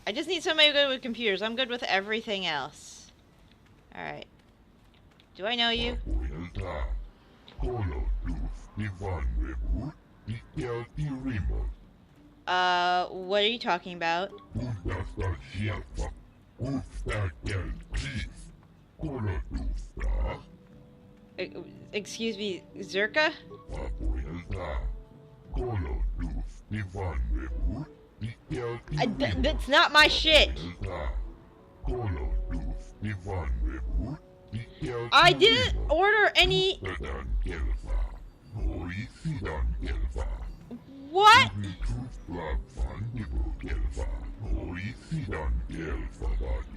I just need somebody good with computers. I'm good with everything else. Alright. Do I know you? What are you talking about? Excuse me, Zerka? That's not my shit! I didn't order any... What?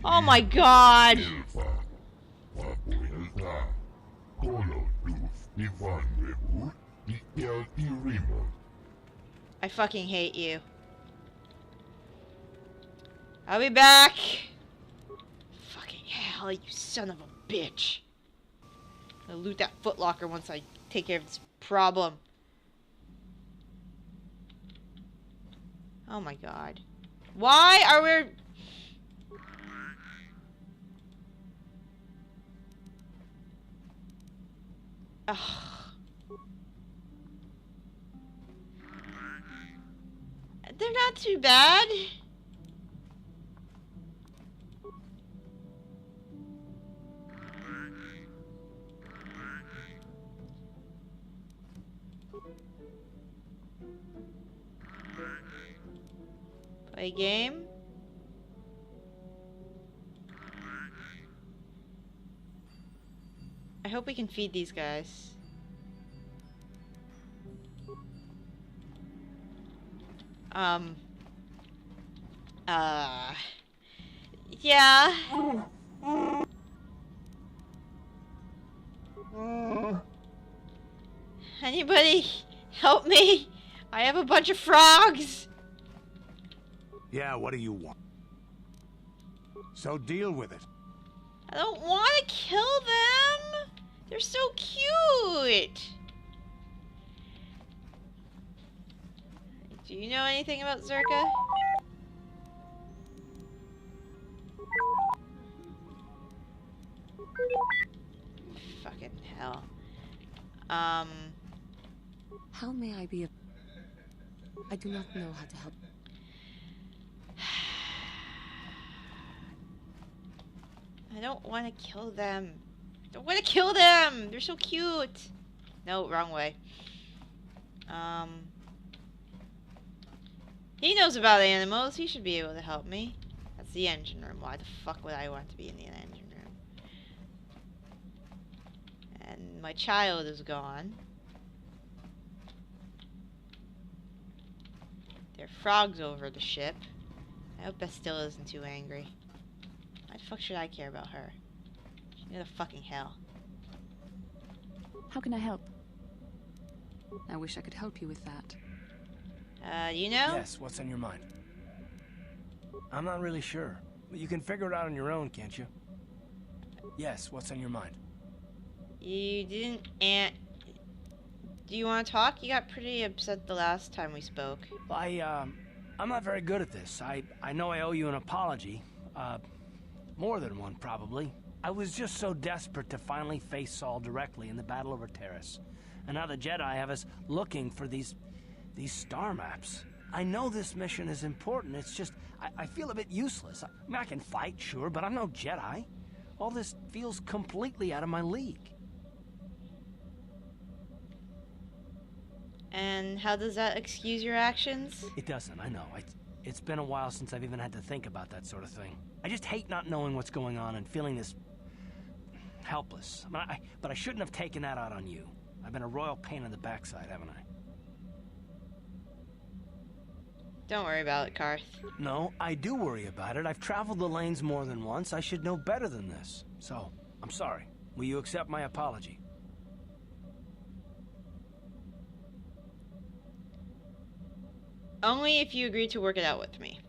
Oh my god! I fucking hate you. I'll be back! Fucking hell, you son of a bitch. I'll loot that footlocker once I take care of this problem. Oh my god. Why are we... Ugh. They're not too bad. Play game. I hope we can feed these guys. Yeah. Anybody help me? I have a bunch of frogs. Yeah, what do you want? So deal with it. I don't want to kill them. They're so cute. Do you know anything about Zerka? Fucking hell. How may I be I do not know how to help. I don't want to kill them. I don't want to kill them. They're so cute. No, wrong way. He knows about animals. He should be able to help me. That's the engine room. Why the fuck would I want to be in the engine room? And my child is gone. There are frogs over the ship. I hope Bastilla isn't too angry. Why the fuck should I care about her? She's in the fucking hell. How can I help? I wish I could help you with that. You know? Yes, what's on your mind? I'm not really sure, but you can figure it out on your own, can't you? Yes, what's on your mind? You didn't Do you want to talk? You got pretty upset the last time we spoke. I'm not very good at this. I know I owe you an apology. More than one, probably. I was just so desperate to finally face Saul directly in the battle over Taris. And now the Jedi have us looking for these star maps. I know this mission is important, it's just, I feel a bit useless. I mean, I can fight, sure, but I'm no Jedi. All this feels completely out of my league. And how does that excuse your actions? It doesn't, I know. It's been a while since I've even had to think about that sort of thing. I just hate not knowing what's going on and feeling this helpless. But I shouldn't have taken that out on you. I've been a royal pain in the backside, haven't I? Don't worry about it, Karth. No, I do worry about it. I've traveled the lanes more than once. I should know better than this. So, I'm sorry. Will you accept my apology? Only if you agree to work it out with me.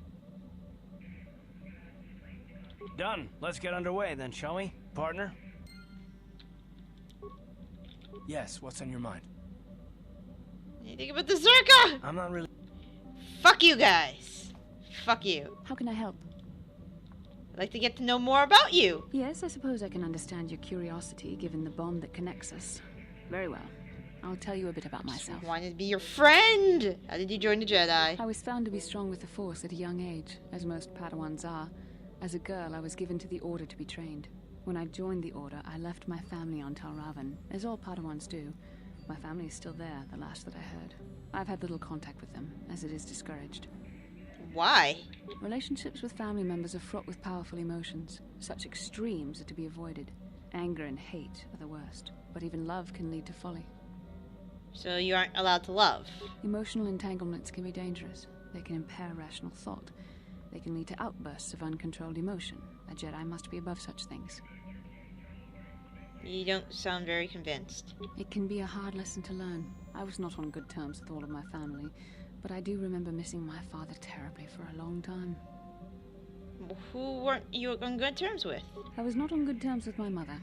Done. Let's get underway then, shall we, partner? Yes, what's on your mind? Anything about the Zerka? I'm not really... Fuck you guys. fuck you. How can I help? I'd like to get to know more about you. Yes, I suppose I can understand your curiosity, given the bond that connects us. Very well. I'll tell you a bit about myself. I wanted to be your friend. How did you join the Jedi? I was found to be strong with the Force at a young age, as most Padawans are. As a girl, I was given to the Order to be trained. When I joined the Order, I left my family on Tal Ravan, as all Padawans do. My family is still there, the last that I heard. I've had little contact with them, as it is discouraged. Why? Relationships with family members are fraught with powerful emotions. Such extremes are to be avoided. Anger and hate are the worst, but even love can lead to folly. So you aren't allowed to love? Emotional entanglements can be dangerous. They can impair rational thought. They can lead to outbursts of uncontrolled emotion. A Jedi must be above such things. You don't sound very convinced. It can be a hard lesson to learn. I was not on good terms with all of my family, but I do remember missing my father terribly for a long time. Who weren't you on good terms with? I was not on good terms with my mother.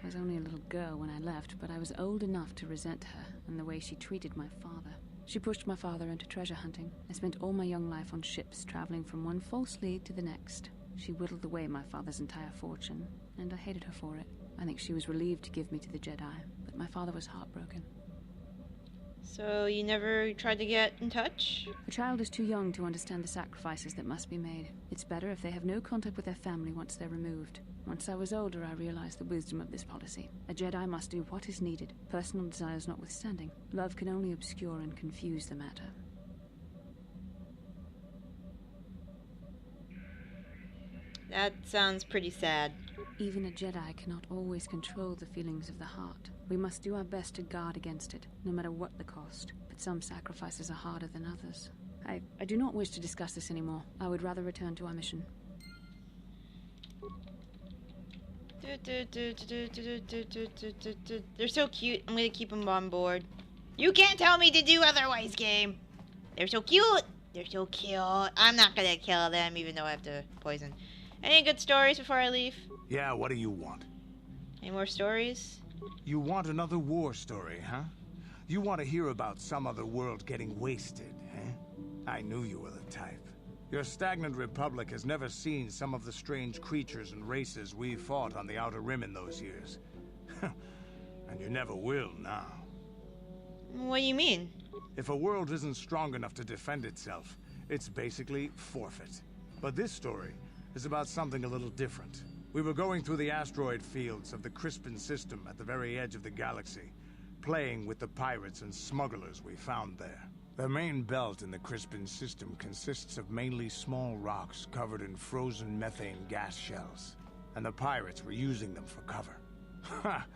I was only a little girl when I left, but I was old enough to resent her and the way she treated my father. She pushed my father into treasure hunting. I spent all my young life on ships, traveling from one false lead to the next. She whittled away my father's entire fortune, and I hated her for it. I think she was relieved to give me to the Jedi, but my father was heartbroken. So you never tried to get in touch? A child is too young to understand the sacrifices that must be made. It's better if they have no contact with their family once they're removed. Once I was older, I realized the wisdom of this policy. A Jedi must do what is needed, personal desires notwithstanding. Love can only obscure and confuse the matter. That sounds pretty sad. Even a Jedi cannot always control the feelings of the heart. We must do our best to guard against it, no matter what the cost. But some sacrifices are harder than others. I do not wish to discuss this anymore. I would rather return to our mission. They're so cute. I'm gonna keep them on board. You can't tell me to do otherwise, game. They're so cute. They're so cute. I'm not gonna kill them, even though I have to poison. Any good stories before I leave? Yeah, what do you want? Any more stories? You want another war story, huh? You want to hear about some other world getting wasted, eh? I knew you were the type. Your stagnant republic has never seen some of the strange creatures and races we fought on the Outer Rim in those years. And you never will now. What do you mean? If a world isn't strong enough to defend itself, it's basically forfeit. But this story is about something a little different. We were going through the asteroid fields of the Crispin system at the very edge of the galaxy, playing with the pirates and smugglers we found there. The main belt in the Crispin system consists of mainly small rocks covered in frozen methane gas shells, and the pirates were using them for cover. Ha!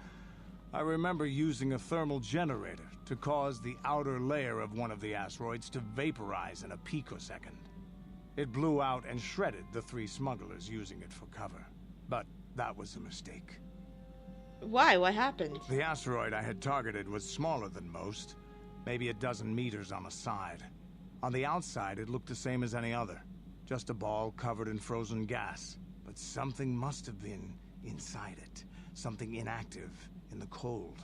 I remember using a thermal generator to cause the outer layer of one of the asteroids to vaporize in a picosecond. It blew out and shredded the 3 smugglers using it for cover. But that was a mistake. Why? What happened? The asteroid I had targeted was smaller than most, maybe a dozen meters on a side. On the outside, it looked the same as any other, just a ball covered in frozen gas. But something must have been inside it, something inactive, in the cold.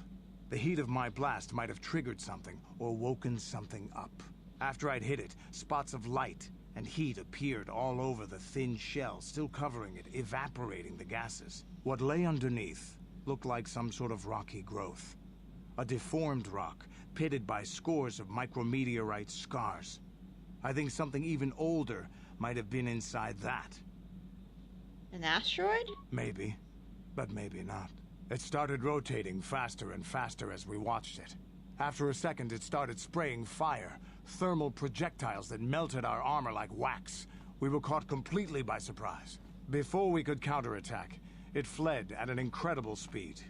The heat of my blast might have triggered something, or woken something up. After I'd hit it, spots of light and heat appeared all over the thin shell, still covering it, evaporating the gases. What lay underneath looked like some sort of rocky growth. A deformed rock, pitted by scores of micrometeorite scars. I think something even older might have been inside that. An asteroid? Maybe, but maybe not. It started rotating faster and faster as we watched it. After a second, it started spraying fire, thermal projectiles that melted our armor like wax. We were caught completely by surprise. Before we could counterattack, it fled at an incredible speed.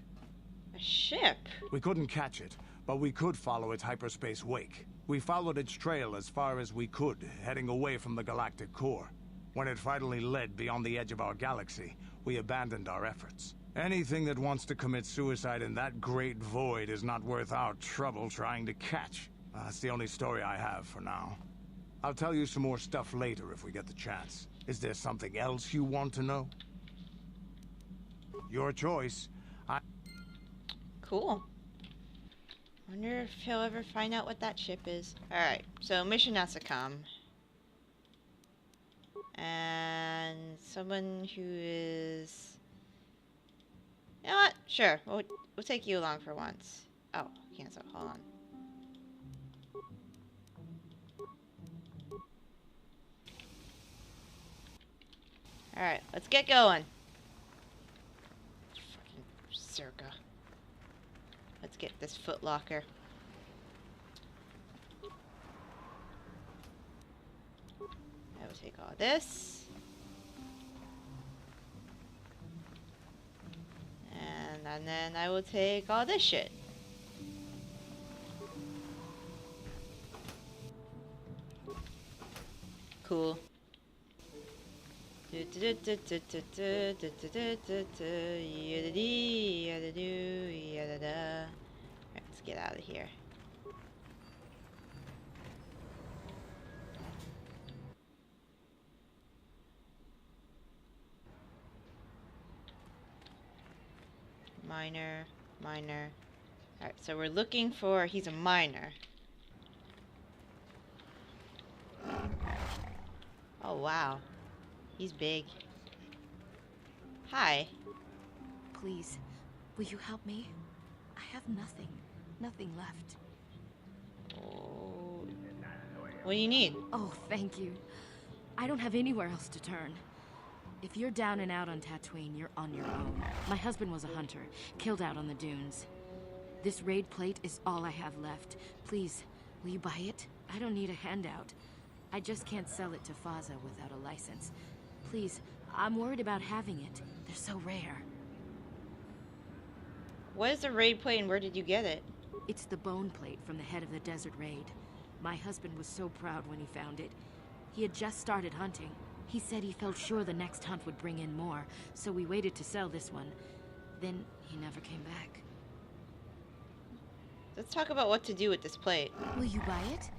A ship? We couldn't catch it, but we could follow its hyperspace wake. We followed its trail as far as we could, heading away from the galactic core. When it finally led beyond the edge of our galaxy, we abandoned our efforts. Anything that wants to commit suicide in that great void is not worth our trouble trying to catch. That's the only story I have for now. I'll tell you some more stuff later if we get the chance. Is there something else you want to know? Your choice. Cool. Wonder if he'll ever find out what that ship is. Alright, so mission has to come. And someone who is... You know what? Sure. We'll take you along for once. Oh, cancel. Hold on. Alright, let's get going. Fucking Circa. Let's get this footlocker. I will take all this. And then I will take all this shit. Cool. Alright, let's get out of here. Minor. Alright, so we're looking for... He's a minor. Oh, wow. He's big. Hi. Please, will you help me? I have nothing. Nothing left. Oh. What do you need? Oh, thank you. I don't have anywhere else to turn. If you're down and out on Tatooine, you're on your own. My husband was a hunter, killed out on the dunes. This raid plate is all I have left. Please, will you buy it? I don't need a handout. I just can't sell it to Faza without a license. Please, I'm worried about having it. They're so rare. What is the raid plate and where did you get it? It's the bone plate from the head of the desert raid. My husband was so proud when he found it. He had just started hunting. He said he felt sure the next hunt would bring in more, so we waited to sell this one. Then he never came back. Let's talk about what to do with this plate. Will you buy it?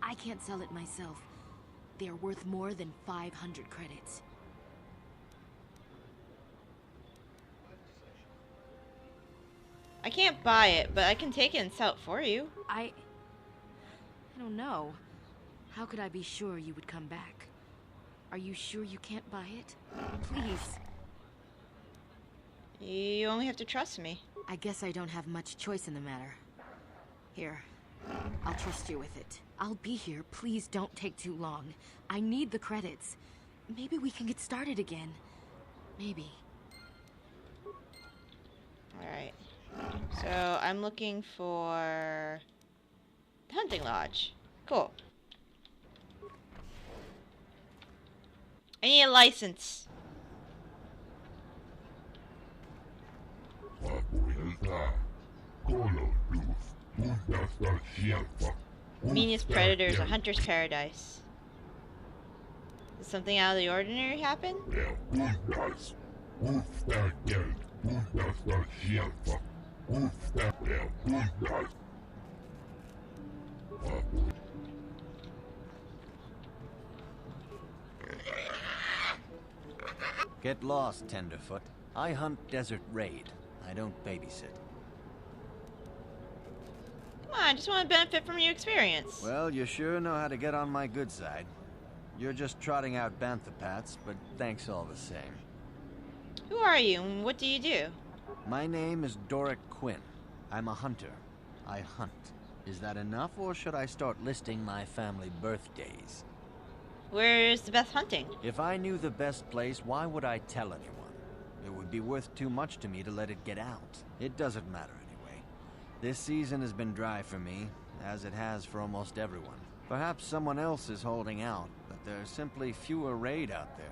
I can't sell it myself. They are worth more than 500 credits. I can't buy it, but I can take it and sell it for you. I don't know. How could I be sure you would come back? Are you sure you can't buy it? Please. You only have to trust me. I guess I don't have much choice in the matter. Here, I'll trust you with it. I'll be here. Please don't take too long. I need the credits. Maybe we can get started again. Maybe. Alright. So, I'm looking for... the hunting lodge. Cool. I need a license. Meanest predators, a hunter's paradise. Did something out of the ordinary happen? Get lost, Tenderfoot. I hunt Desert Raid. I don't babysit. Come on, I just want to benefit from your experience. Well, you sure know how to get on my good side. You're just trotting out bantha pats, but thanks all the same. Who are you and what do you do? My name is Doric Quinn. I'm a hunter. I hunt. Is that enough, or should I start listing my family birthdays? Where's the best hunting? If I knew the best place, why would I tell anyone? It would be worth too much to me to let it get out. It doesn't matter anyway. This season has been dry for me, as it has for almost everyone. Perhaps someone else is holding out, but there's simply fewer raid out there.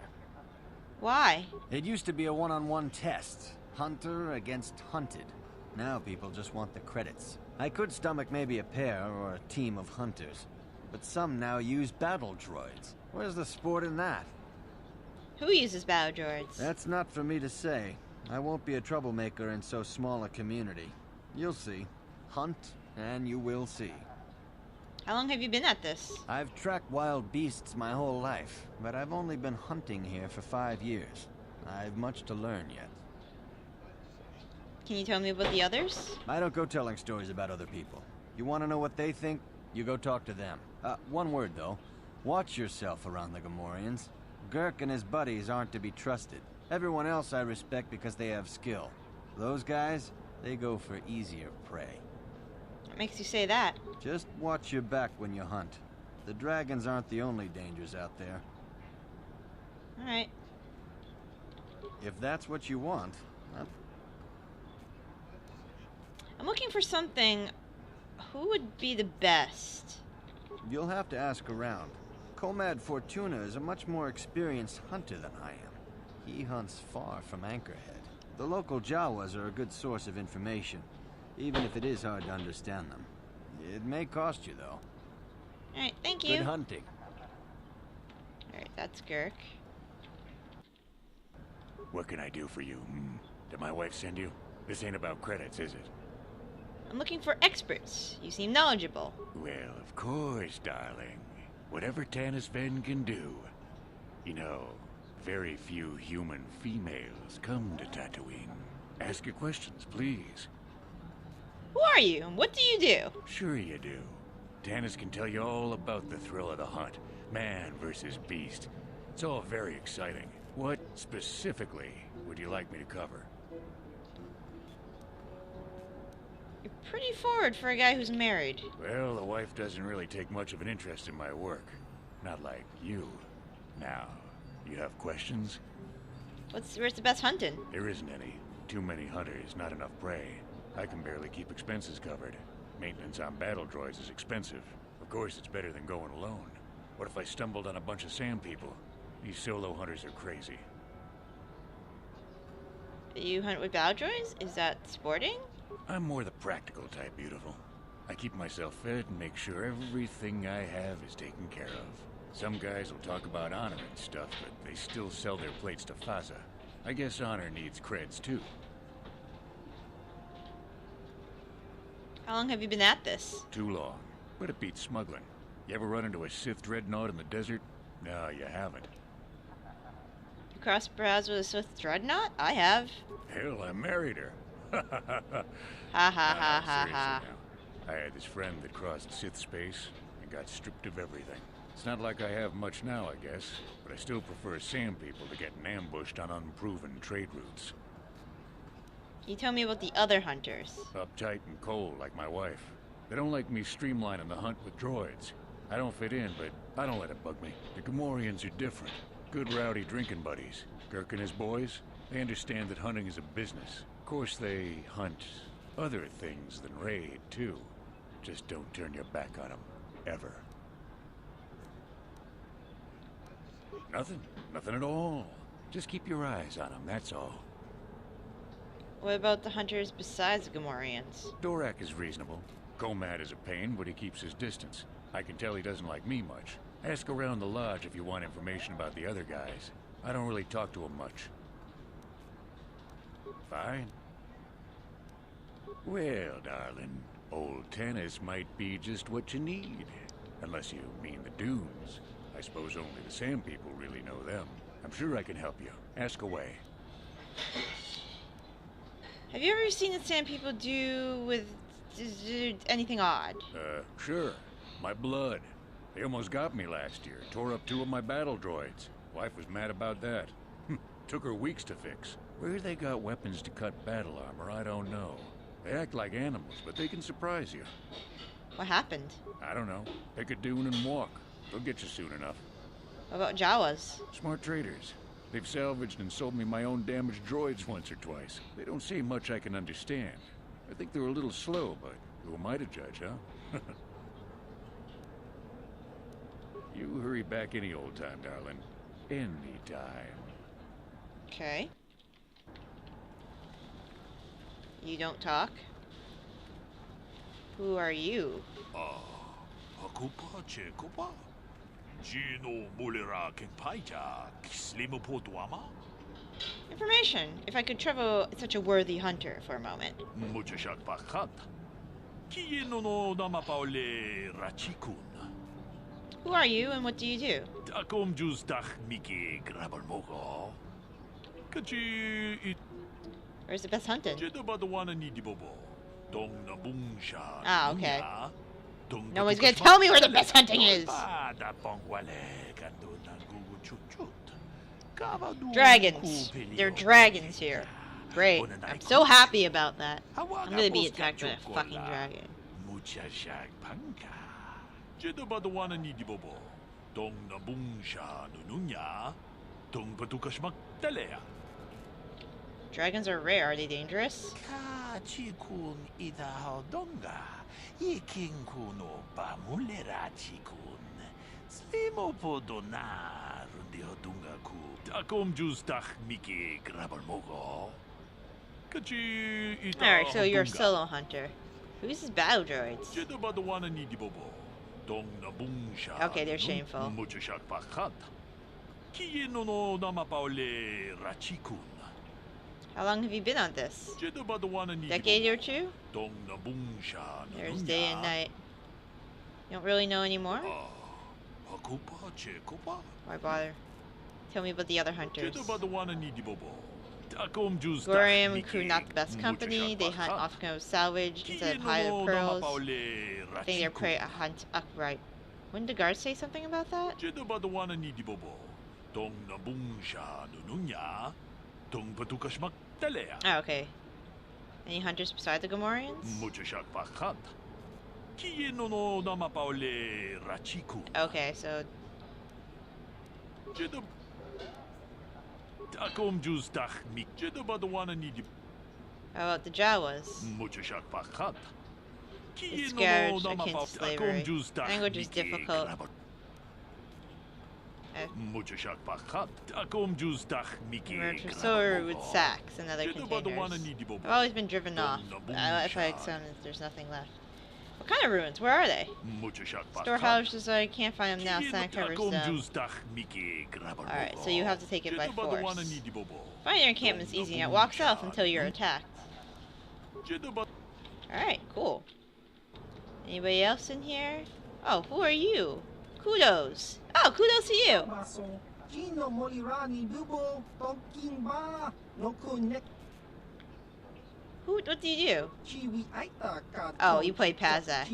Why? It used to be a one-on-one test. Hunter against hunted. Now people just want the credits. I could stomach maybe a pair or a team of hunters, but some now use battle droids. Where's the sport in that? Who uses battle droids? That's not for me to say. I won't be a troublemaker in so small a community. You'll see. Hunt, and you will see. How long have you been at this? I've tracked wild beasts my whole life, but I've only been hunting here for 5 years. I've much to learn yet. Can you tell me about the others? I don't go telling stories about other people. You want to know what they think? You go talk to them. One word, though. Watch yourself around the Gamorreans. Gurk and his buddies aren't to be trusted. Everyone else I respect because they have skill. Those guys, they go for easier prey. What makes you say that? Just watch your back when you hunt. The dragons aren't the only dangers out there. Alright. If that's what you want, I'm looking for something. Who would be the best? you'll have to ask around. Comad Fortuna is a much more experienced hunter than I am. He hunts far from Anchorhead. The local Jawas are a good source of information, even if it is hard to understand them. It may cost you, though. Alright, thank you. Good hunting. Alright, that's Gurk. What can I do for you? Did my wife send you? This ain't about credits, is it? I'm looking for experts. You seem knowledgeable. Well, of course, darling. Whatever Tanis Ven can do. You know, very few human females come to Tatooine. Ask your questions, please. Who are you, and what do you do? Sure you do. Tanis can tell you all about the thrill of the hunt. Man versus beast. It's all very exciting. What, specifically, would you like me to cover? You're pretty forward for a guy who's married. Well, the wife doesn't really take much of an interest in my work. Not like you. Now, you have questions? Where's the best hunting? There isn't any. Too many hunters, not enough prey. I can barely keep expenses covered. Maintenance on battle droids is expensive. Of course, it's better than going alone. What if I stumbled on a bunch of sand people? These solo hunters are crazy. You hunt with battle droids? Is that sporting? I'm more the practical type, beautiful. I keep myself fed and make sure everything I have is taken care of. Some guys will talk about honor and stuff, but they still sell their plates to Faza. I guess honor needs creds, too. How long have you been at this? Too long. But it beats smuggling. You ever run into a Sith dreadnought in the desert? No, you haven't. You crossed paths with a Sith dreadnought? I have. Hell, I married her. Ha ha ha ha ha. I had this friend that crossed Sith space and got stripped of everything. It's not like I have much now, I guess, but I still prefer sand people to getting ambushed on unproven trade routes. Can you tell me about the other hunters? Uptight and cold, like my wife. They don't like me streamlining the hunt with droids. I don't fit in, but I don't let it bug me. The Gamorreans are different. Good rowdy drinking buddies. Gurk and his boys, they understand that hunting is a business. Of course, they hunt other things than raid, too. Just don't turn your back on them. Ever. Nothing. Nothing at all. Just keep your eyes on them, that's all. What about the hunters besides the Gamorreans? Dorak is reasonable. Comad is a pain, but he keeps his distance. I can tell he doesn't like me much. Ask around the lodge if you want information about the other guys. I don't really talk to them much. Fine. Well, darling, old Tanis might be just what you need. Unless you mean the dunes. I suppose only the sand people really know them. I'm sure I can help you. Ask away. Have you ever seen the sand people do with anything odd? Sure. My blood. They almost got me last year. Tore up 2 of my battle droids. Wife was mad about that. Took her weeks to fix. Where they got weapons to cut battle armor, I don't know. They act like animals, but they can surprise you. What happened? I don't know. Take a dune and walk. They'll get you soon enough. What about Jawas? Smart traders. They've salvaged and sold me my own damaged droids once or twice. They don't say much I can understand. I think they're a little slow, but who am I to judge, huh? You hurry back any old time, darling. Any time. Okay. You don't talk? Who are you? Information. If I could travel such a worthy hunter for a moment. Who are you and what do you do? Where's the best hunting? Ah, okay. No one's gonna tell me where the best hunting is! Dragons. There are dragons here. Great. I'm so happy about that. I'm gonna be attacked by a fucking dragon. Dragons are rare. Are they dangerous? Alright, so you're a solo hunter. Who's his battle droids? Okay, they're shameful. How long have you been on this? Decade or two? There's day and night. You don't really know anymore? Why bother? Tell me about the other hunters. Gorium and crew not the best company. They hunt often with salvage instead of hide pearls. I think their prey hunt upright. Wouldn't the guards say something about that? Oh, okay. Any hunters beside the Gamorreans? Okay, so... How about the Jawas? It's scourge akin to slavery. Language is difficult. Sword with sacks and other containers. I've always been driven off. If I examine, there's nothing left. What kind of ruins? Where are they? Storehouses, I can't find them now. Sand covers them. Alright, so you have to take it by force. Finding your encampment's easy. Now walk south until you're attacked. Alright, cool. Anybody else in here? Oh, who are you? Kudos. Oh, kudos to you. What do you do? Oh, you play Pazak.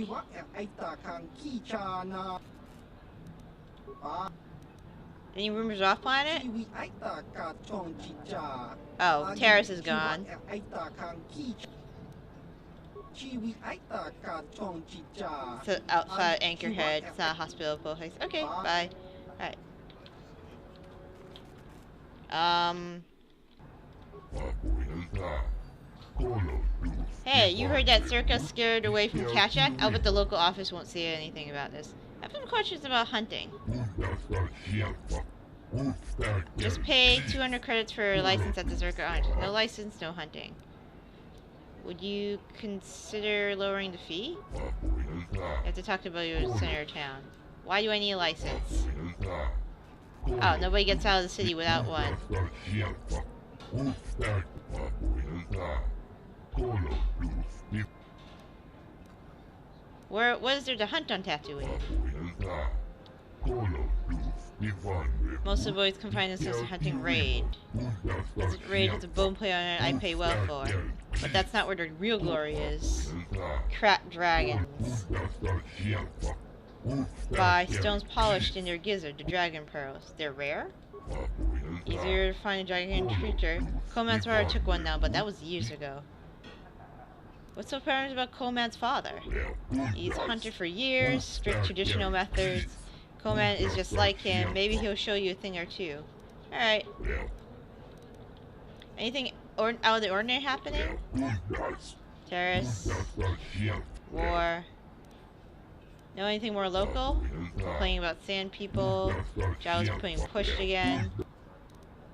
Any rumors off planet? Oh, Taris is gone. So outside Anchorhead, it's not a hospital place. Okay, bye. Alright. Hey, you heard that Circa scared away from Kashak? I'll bet the local office won't say anything about this. I have some questions about hunting. Just pay 200 credits for a license at the Circa Hunt. No license, no hunting. Would you consider lowering the fee? You have to talk about your center of town. Why do I need a license? Oh, nobody gets out of the city without one. What is there to hunt on Tatooine? Most of the boys confine themselves to hunting raid. Raid is a bone play on it I pay well for. But that's not where the real glory is. Crap dragons. Buy stones polished in their gizzard, the dragon pearls. They're rare? Easier to find a dragon creature. Coleman's father took one now, but that was years ago. What's so apparent about Coleman's father? He's hunted for years, strict traditional methods. Coleman is just like him. Maybe he'll show you a thing or two. Alright. Anything out of the ordinary happening? Taris. War. Know anything more local? Complaining about sand people. Jawas being pushed again.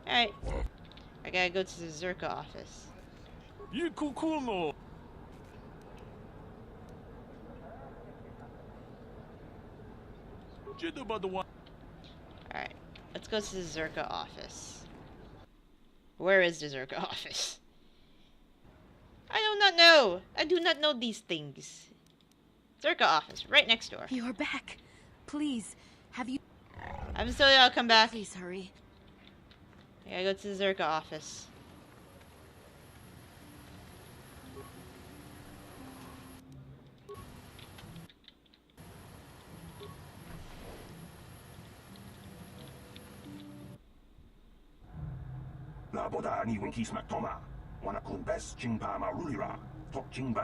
Alright. I gotta go to the Zerka office. Alright. Let's go to the Zerka office. Where is the Zerka office? I do not know! I do not know these things. Zerka office, right next door. You are back. Please, have you... I'm sorry, I'll come back. Please hurry. I gotta go to the Zerka office.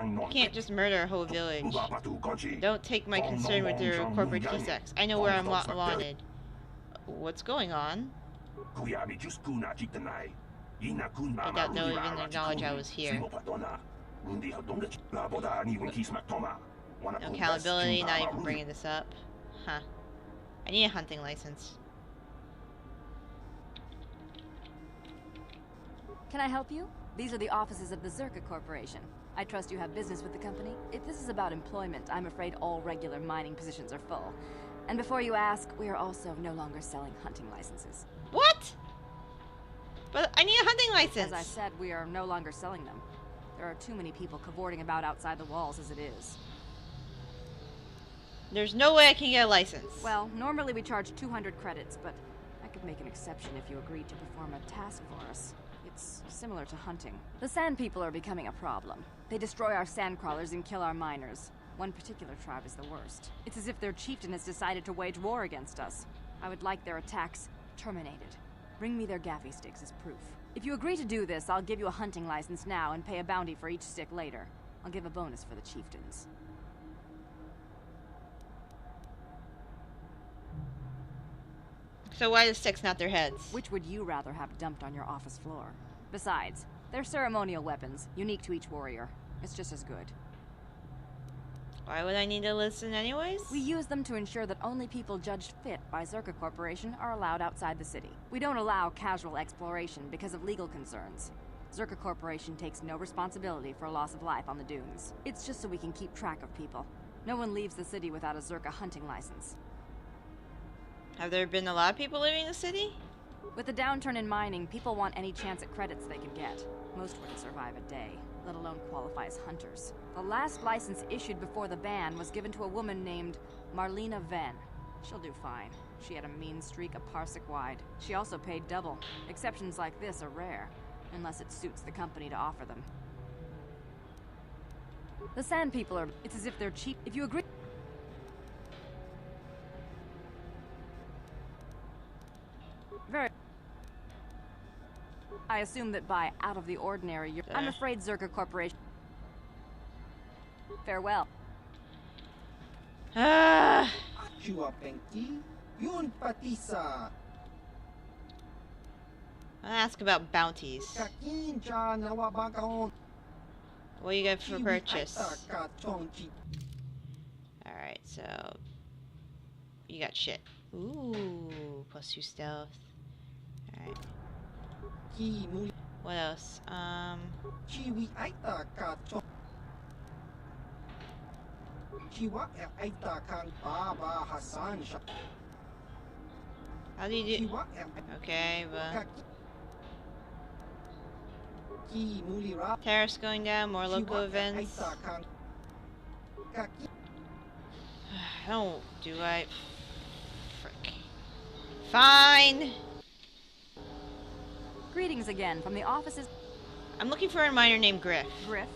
You can't just murder a whole village. Don't take my concern with your corporate T-sex. I know where I'm wanted. What's going on? I doubt they'll even acknowledge I was here. No accountability, not even bringing this up. Huh. I need a hunting license. Can I help you? These are the offices of the Zerka Corporation. I trust you have business with the company. If this is about employment, I'm afraid all regular mining positions are full. And before you ask, we are also no longer selling hunting licenses. What? But I need a hunting license! As I said, we are no longer selling them. There are too many people cavorting about outside the walls as it is. There's no way I can get a license. Well, normally we charge 200 credits, but I could make an exception if you agreed to perform a task for us. It's similar to hunting. The Sand People are becoming a problem. They destroy our sand crawlers and kill our miners. One particular tribe is the worst. It's as if their chieftain has decided to wage war against us. I would like their attacks terminated. Bring me their gaffy sticks as proof. If you agree to do this, I'll give you a hunting license now and pay a bounty for each stick later. I'll give a bonus for the chieftains. So why the sticks, not their heads? Which would you rather have dumped on your office floor? Besides, they're ceremonial weapons, unique to each warrior. It's just as good. Why would I need to listen anyways? We use them to ensure that only people judged fit by Zerka Corporation are allowed outside the city. We don't allow casual exploration because of legal concerns. Zerka Corporation takes no responsibility for loss of life on the dunes. It's just so we can keep track of people. No one leaves the city without a Zerka hunting license. Have there been a lot of people leaving the city? With the downturn in mining, people want any chance at credits they can get. Most wouldn't survive a day, let alone qualify as hunters. The last license issued before the ban was given to a woman named Marlena Venn. She'll do fine. She had a mean streak a parsec wide. She also paid double. Exceptions like this are rare, unless it suits the company to offer them. The Sand People are... It's as if they're cheap. If you agree... Very... I assume that by out of the ordinary, you're... I'm afraid Zerka Corporation... Farewell. Ah. I'll ask about bounties. What do you get for purchase? Alright, so... You got shit. Ooh, +2 stealth. Alright. What else? How do you do? Okay, but... Taris going down, more local events. Don't do I... Frick. Fine! Greetings again from the offices... I'm looking for a miner named Griff. Griff?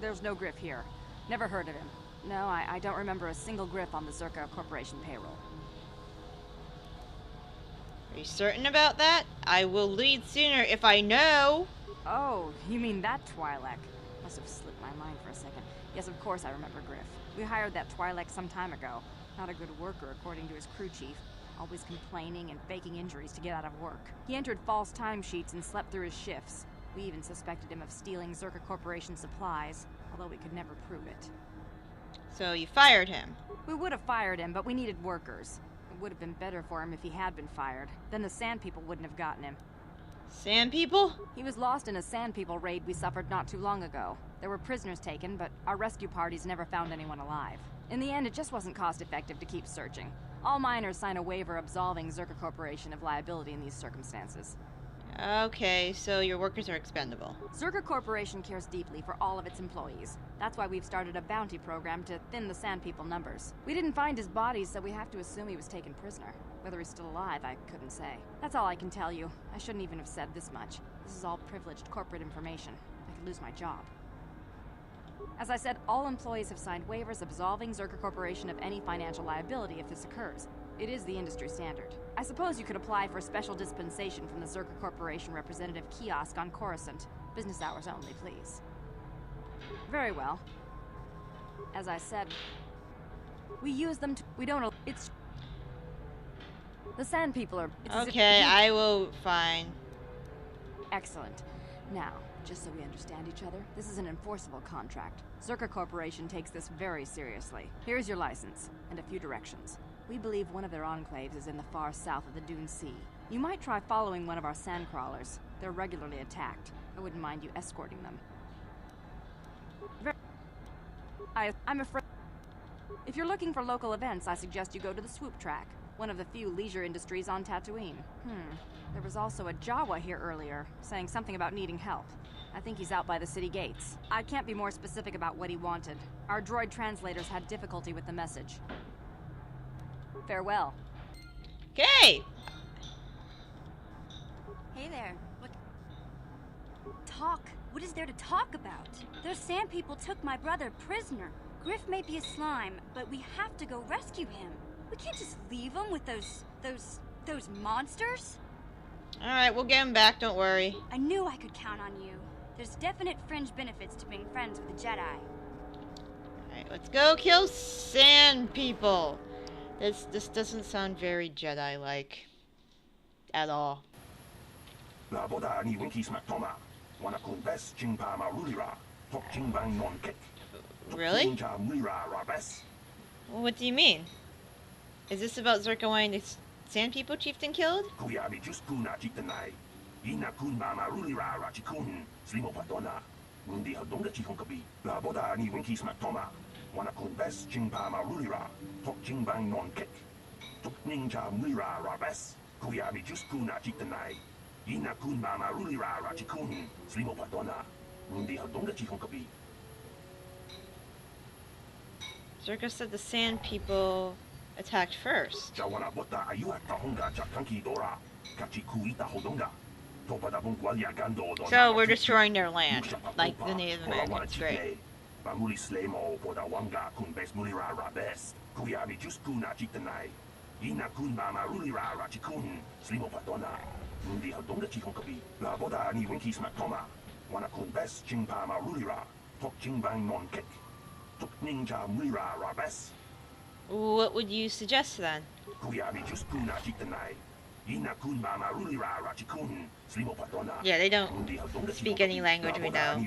There's no Griff here. Never heard of him. No, I don't remember a single Griff on the Zerka Corporation payroll. Are you certain about that? I will lead sooner if I know. Oh, you mean that Twi'lek? Must have slipped my mind for a second. Yes, of course I remember Griff. We hired that Twi'lek some time ago. Not a good worker, according to his crew chief. Always complaining and faking injuries to get out of work. He entered false timesheets and slept through his shifts. We even suspected him of stealing Zerka Corporation supplies, although we could never prove it. So you fired him? We would have fired him, but we needed workers. It would have been better for him if he had been fired. Then the Sand People wouldn't have gotten him. Sand People? He was lost in a Sand People raid we suffered not too long ago. There were prisoners taken, but our rescue parties never found anyone alive. In the end, it just wasn't cost-effective to keep searching. All miners sign a waiver absolving Zerka Corporation of liability in these circumstances. Okay, so your workers are expendable. Zerka Corporation cares deeply for all of its employees. That's why we've started a bounty program to thin the Sand People numbers. We didn't find his body, so we have to assume he was taken prisoner. Whether he's still alive, I couldn't say. That's all I can tell you. I shouldn't even have said this much. This is all privileged corporate information. I could lose my job. As I said, all employees have signed waivers absolving Zerka Corporation of any financial liability if this occurs. It is the industry standard. I suppose you could apply for special dispensation from the Zerka Corporation representative kiosk on Coruscant. Business hours only, please. Very well. As I said, we use them to... We don't... It's... The Sand People are... Okay, I will... Fine. Excellent. Now, just so we understand each other, this is an enforceable contract. Zerka Corporation takes this very seriously. Here's your license, and a few directions. We believe one of their enclaves is in the far south of the Dune Sea. You might try following one of our sandcrawlers. They're regularly attacked. I wouldn't mind you escorting them. I'm afraid... If you're looking for local events, I suggest you go to the Swoop Track, one of the few leisure industries on Tatooine. There was also a Jawa here earlier, saying something about needing help. I think he's out by the city gates. I can't be more specific about what he wanted. Our droid translators had difficulty with the message. Farewell. Okay! Hey there. What? Talk. What is there to talk about? Those Sand People took my brother prisoner. Griff may be a slime, but we have to go rescue him. We can't just leave him with those monsters. Alright, we'll get him back, don't worry. I knew I could count on you. There's definite fringe benefits to being friends with a Jedi. Alright, let's go kill Sand People. This doesn't sound very Jedi-like. At all. Really? What do you mean? Is this about Zerka wanting the Sand People chieftain killed? Zerka said the Sand People attacked first. So we're destroying their land, like the Native Americans. Great. What would you suggest then? Yeah, they don't speak any language we know.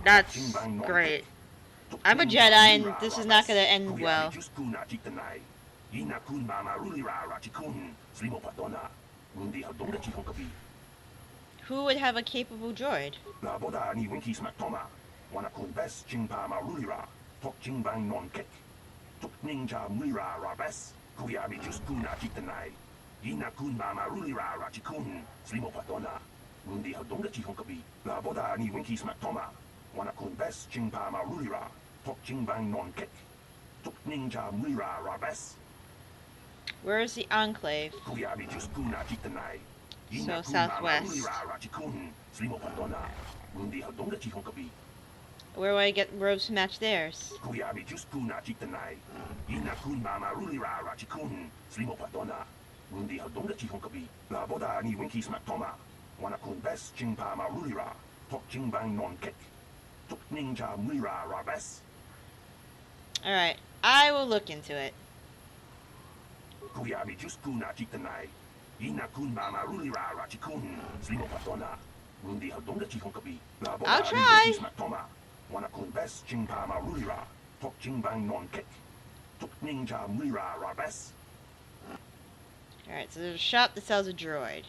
That's great. I'm a Jedi and this is not going to end well. Who would have a capable droid? Where is the Enclave? So southwest. Where do I get robes to match theirs? Alright, I will look into it. I'll try. Alright, so there's a shop that sells a droid.